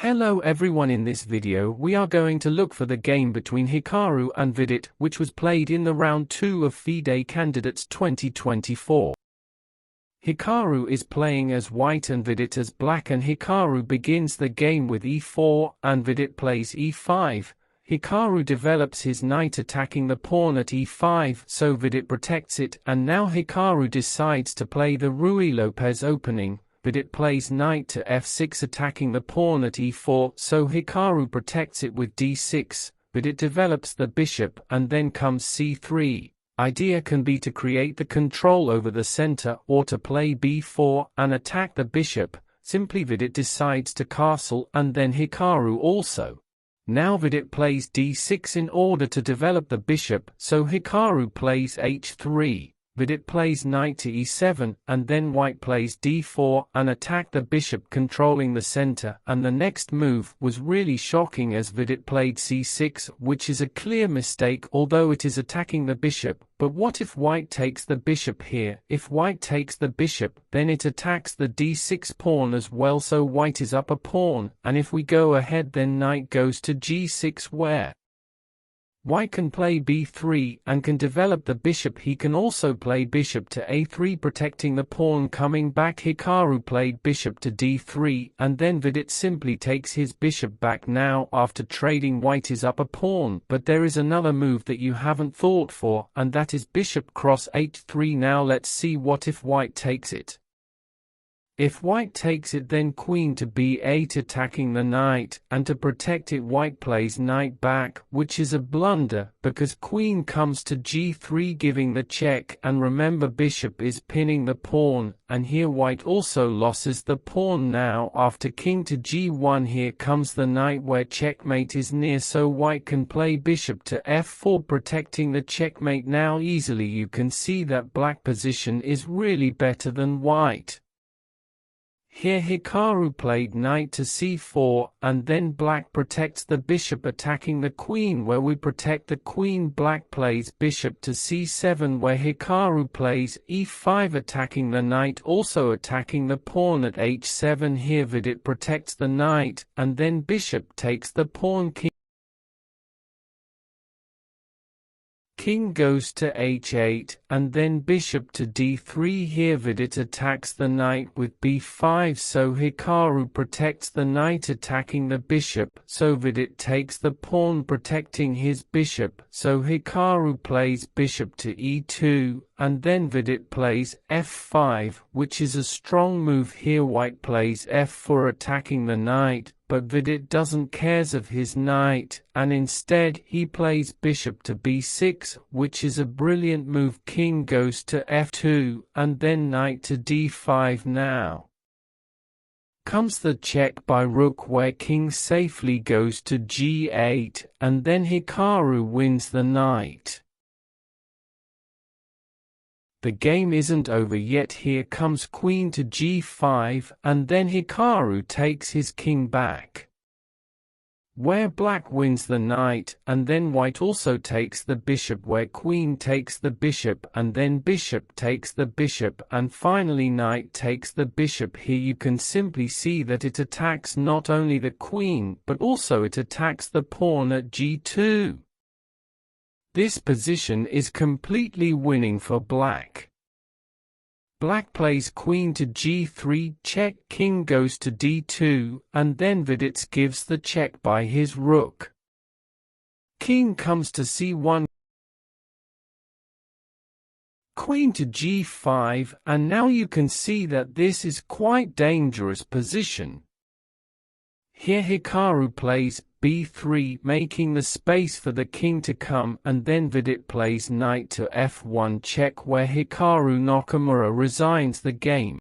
Hello everyone, in this video we are going to look for the game between Hikaru and Vidit, which was played in the round 2 of Fide Candidates 2024. Hikaru is playing as white and Vidit as black, and Hikaru begins the game with e4 and Vidit plays e5. Hikaru develops his knight attacking the pawn at e5, so Vidit protects it, and now Hikaru decides to play the Ruy Lopez opening. Vidit plays knight to f6 attacking the pawn at e4, so Hikaru protects it with d6. Vidit develops the bishop and then comes c3. Idea can be to create the control over the center or to play b4 and attack the bishop. Simply Vidit decides to castle and then Hikaru also. Now Vidit plays d6 in order to develop the bishop, so Hikaru plays h3. Vidit plays knight to e7, and then white plays d4 and attack the bishop controlling the center, and the next move was really shocking as Vidit played c6, which is a clear mistake although it is attacking the bishop. But what if white takes the bishop here? If white takes the bishop, then it attacks the d6 pawn as well, so white is up a pawn, and if we go ahead then knight goes to g6 where white can play b3 and can develop the bishop. He can also play bishop to a3 protecting the pawn coming back. Hikaru played bishop to d3 and then Vidit simply takes his bishop back now after trading white is up a pawn. But there is another move that you haven't thought for, and that is bishop cross h3. Now let's see what if white takes it. If white takes it then queen to b8 attacking the knight, and to protect it white plays knight back, which is a blunder because queen comes to g3 giving the check, and remember bishop is pinning the pawn, and here white also loses the pawn. Now after king to g1 here comes the knight where checkmate is near, so white can play bishop to f4 protecting the checkmate. Now easily you can see that black position is really better than white. Here Hikaru played knight to c4, and then black protects the bishop attacking the queen where we protect the queen. Black plays bishop to c7 where Hikaru plays e5 attacking the knight, also attacking the pawn at h7. Here Vidit protects the knight, and then bishop takes the pawn. King goes to h8, and then bishop to d3. Here Vidit attacks the knight with b5, so Hikaru protects the knight attacking the bishop, so Vidit takes the pawn protecting his bishop, so Hikaru plays bishop to e2, and then Vidit plays f5, which is a strong move. Here white plays f4 attacking the knight, but Vidit doesn't cares of his knight, and instead he plays bishop to b6, which is a brilliant move. King goes to f2, and then knight to d5. Now comes the check by rook where king safely goes to g8, and then Hikaru wins the knight. The game isn't over yet. Here comes queen to g5, and then Hikaru takes his king back, where black wins the knight, and then white also takes the bishop where queen takes the bishop, and then bishop takes the bishop, and finally knight takes the bishop. Here you can simply see that it attacks not only the queen but also it attacks the pawn at g2. This position is completely winning for black. Black plays queen to g3 check, king goes to d2, and then Vidit gives the check by his rook. King comes to c1, queen to g5, and now you can see that this is quite dangerous position. Here Hikaru plays b3 making the space for the king to come, and then Vidit plays knight to f1 check where Hikaru Nakamura resigns the game.